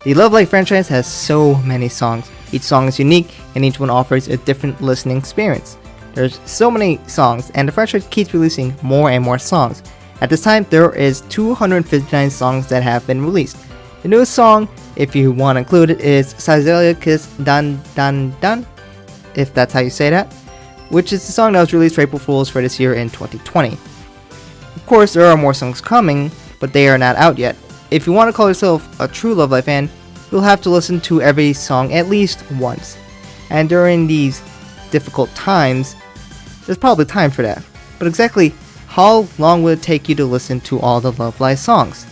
The Love Live franchise has so many songs. Each song is unique, and each one offers a different listening experience. There's so many songs, and the franchise keeps releasing more and more songs. At this time, there is 259 songs that have been released. The newest song, if you want to include it, is Sazelia Kiss Dan Dan Dan, if that's how you say that, which is the song that was released for April Fools for this year in 2020. Of course, there are more songs coming, but they are not out yet. If you want to call yourself a true Love Live fan, you'll have to listen to every song at least once. And during these difficult times, there's probably time for that. But exactly how long will it take you to listen to all the Love Live songs?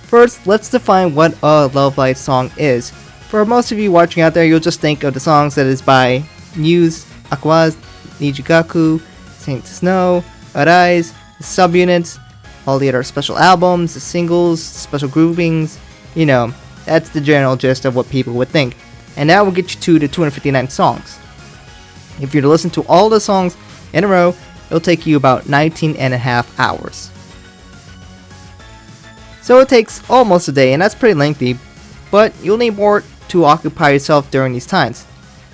First, let's define what a Love Live song is. For most of you watching out there, you'll just think of the songs that is by Muse, Aquaz, Nijigaku, Saint Snow, Arise, the subunits, all the other special albums, the singles, special groupings, that's the general gist of what people would think. And that will get you to the 259 songs. If you're to listen to all the songs in a row, it'll take you about 19 and a half hours. So it takes almost a day, and that's pretty lengthy, but you'll need more to occupy yourself during these times.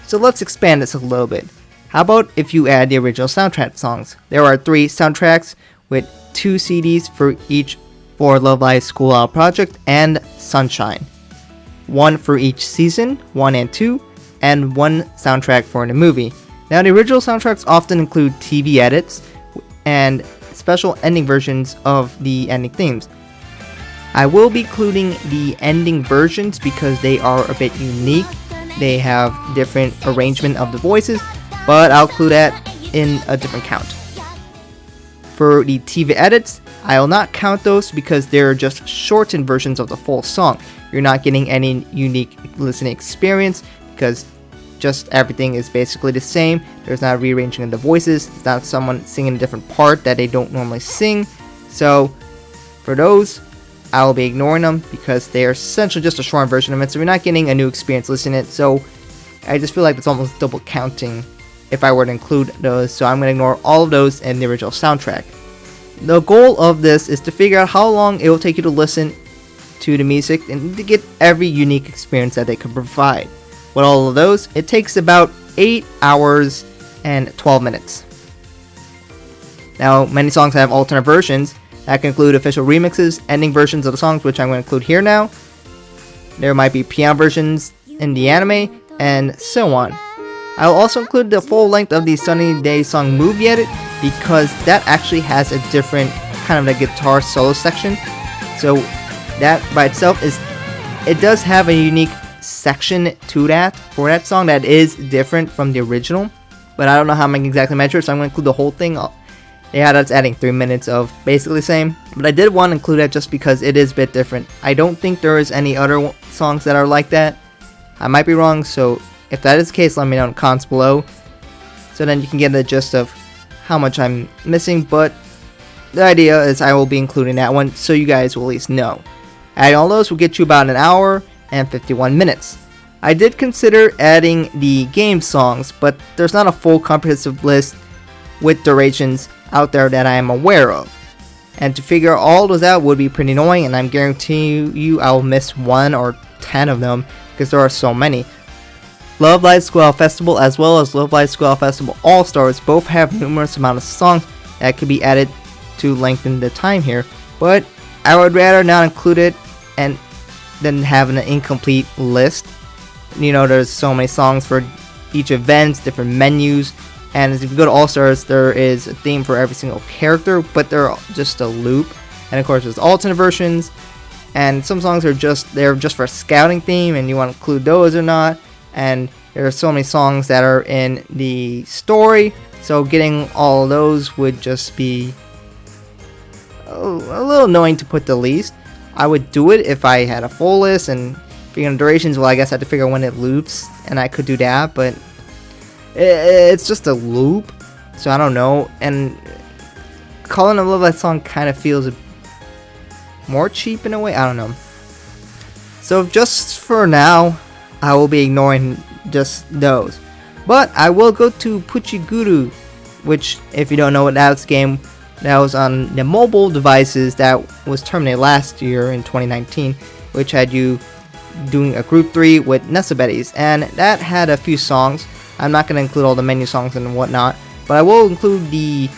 So let's expand this a little bit. How about if you add the original soundtrack songs? There are 3 soundtracks with 2 CDs for each for Love Live School Out Project and Sunshine. 1 for each season, 1 and 2, and 1 soundtrack for the movie. Now the original soundtracks often include TV edits and special ending versions of the ending themes. I will be including the ending versions because they are a bit unique. They have different arrangement of the voices, but I'll include that in a different count. For the TV edits, I will not count those because they're just shortened versions of the full song. You're not getting any unique listening experience because just everything is basically the same. There's not rearranging of the voices. It's not someone singing a different part that they don't normally sing. So for those, I will be ignoring them because they are essentially just a shortened version of it. So you're not getting a new experience listening to it. So I just feel like it's almost double counting if I were to include those. So I'm going to ignore all of those in the original soundtrack. The goal of this is to figure out how long it will take you to listen to the music and to get every unique experience that they could provide. With all of those, it takes about 8 hours and 12 minutes. Now, many songs have alternate versions that can include official remixes, ending versions of the songs, which I'm going to include here now. There might be piano versions in the anime, and so on. I will also include the full length of the Sunny Day song movie edit because that actually has a different kind of a guitar solo section. So that by itself it does have a unique section to that for that song that is different from the original, but I don't know how I'm going to exactly measure it, so I'm going to include the whole thing. Yeah, that's adding 3 minutes of basically the same, but I did want to include that just because it is a bit different. I don't think there is any other songs that are like that. I might be wrong, so if that is the case, let me know in the comments below, so then you can get the gist of how much I'm missing, but the idea is I will be including that one so you guys will at least know. Adding all those will get you about an hour and 51 minutes. I did consider adding the game songs, but there's not a full comprehensive list with durations out there that I am aware of. And to figure all those out would be pretty annoying, and I'm guaranteeing you I'll miss 1 or 10 of them because there are so many. Love Live School Out Festival as well as Love Live School Out Festival All-Stars both have numerous amount of songs that could be added to lengthen the time here, but I would rather not include it and then have an incomplete list. There's so many songs for each event, different menus, and if you go to All-Stars, there is a theme for every single character, but they're just a loop. And of course, there's alternate versions, and some songs are just for a scouting theme, and you want to include those or not. And there are so many songs that are in the story, so getting all of those would just be a little annoying to put the least. I would do it if I had a full list, and figuring durations, well, I guess I have to figure out when it loops, and I could do that, but it's just a loop, so I don't know. And calling a Love Live song kind of feels more cheap in a way. I don't know. So just for now, I will be ignoring just those. But I will go to Puchiguru, which, if you don't know what that's game, that was on the mobile devices that was terminated last year in 2019, which had you doing a group 3 with Nessa Betties, and that had a few songs. I'm not going to include all the menu songs and whatnot, but I will include the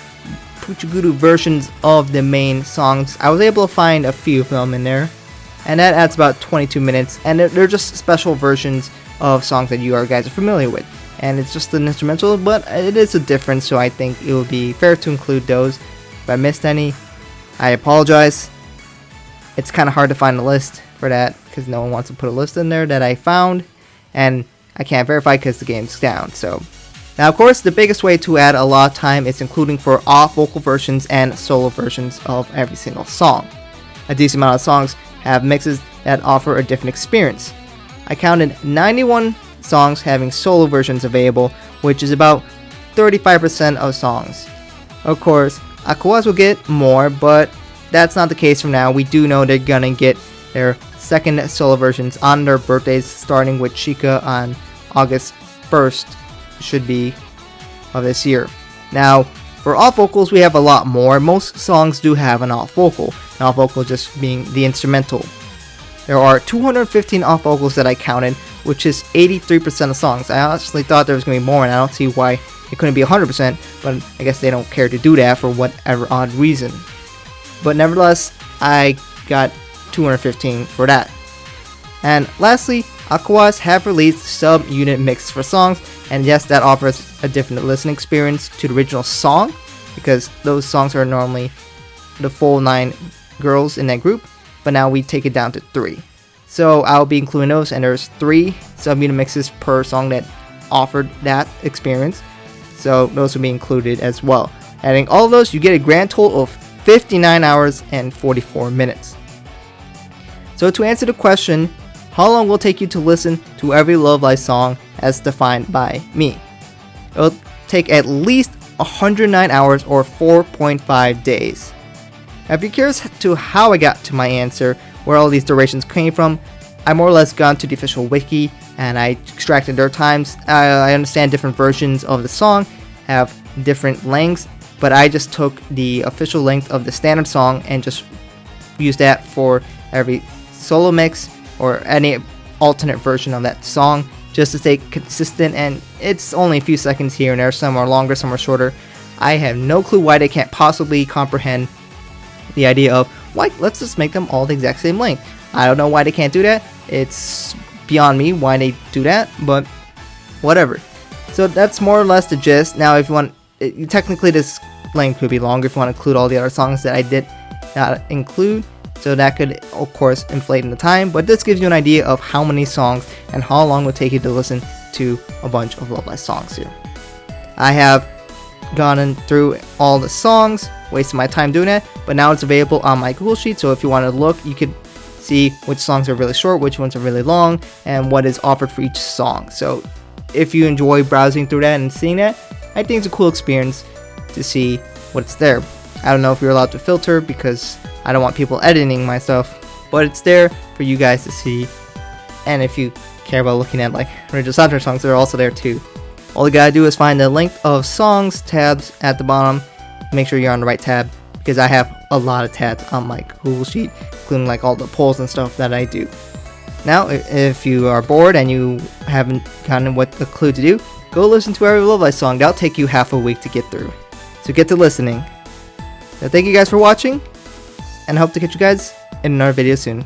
Puchuguru versions of the main songs. I was able to find a few of them in there, and that adds about 22 minutes, and they're just special versions of songs that you guys are familiar with. And it's just an instrumental, but it is a difference, so I think it would be fair to include those. If I missed any, I apologize. It's kind of hard to find a list for that, because no one wants to put a list in there that I found, and I can't verify because the game's down. So now, of course, the biggest way to add a lot of time is including for off vocal versions and solo versions of every single song. A decent amount of songs have mixes that offer a different experience. I counted 91 songs having solo versions available, which is about 35% of songs. Of course, Aquas will get more, but that's not the case for now. We do know they're gonna get their second solo versions on their birthdays, starting with Chica on August 1st, should be, of this year. Now, for off vocals, we have a lot more. Most songs do have an off vocal, an off vocal just being the instrumental. There are 215 off vocals that I counted, which is 83% of songs. I honestly thought there was going to be more, and I don't see why it couldn't be 100%, but I guess they don't care to do that for whatever odd reason. But nevertheless, I got 215 for that. And lastly, Aquas have released sub-unit mixes for songs, and yes, that offers a different listening experience to the original song, because those songs are normally the full 9 girls in that group, but now we take it down to 3. So I'll be including those, and there's 3 sub-unit mixes per song that offered that experience, so those will be included as well. Adding all of those, you get a grand total of 59 hours and 44 minutes. So to answer the question, how long will it take you to listen to every Love Live song as defined by me? It'll take at least 109 hours or 4.5 days. Now, if you're curious to how I got to my answer, where all these durations came from, I more or less gone to the official wiki and I extracted their times. I understand different versions of the song have different lengths, but I just took the official length of the standard song and just used that for every solo mix or any alternate version of that song, just to stay consistent. And it's only a few seconds here and there. Some are longer, some are shorter. I have no clue why they can't possibly comprehend the idea of, why, let's just make them all the exact same length. I don't know why they can't do that. It's beyond me why they do that, but whatever. So that's more or less the gist. Now, if you want, technically this length could be longer if you want to include all the other songs that I did not include. So that could, of course, inflate in the time, but this gives you an idea of how many songs and how long it would take you to listen to a bunch of Love Live songs here. I have gone through all the songs, wasted my time doing it, but now it's available on my Google Sheet, so if you want to look, you could see which songs are really short, which ones are really long, and what is offered for each song. So if you enjoy browsing through that and seeing that, I think it's a cool experience to see what's there. I don't know if you're allowed to filter because I don't want people editing my stuff, but it's there for you guys to see. And if you care about looking at like original soundtrack songs, they're also there too. All you gotta do is find the length of songs tabs at the bottom. Make sure you're on the right tab, because I have a lot of tabs on my Google Sheet, including like all the polls and stuff that I do. Now, if you are bored and you haven't gotten what the clue to do, go listen to every Love Live song. That'll take you half a week to get through. So get to listening. Now, thank you guys for watching, and I hope to catch you guys in another video soon.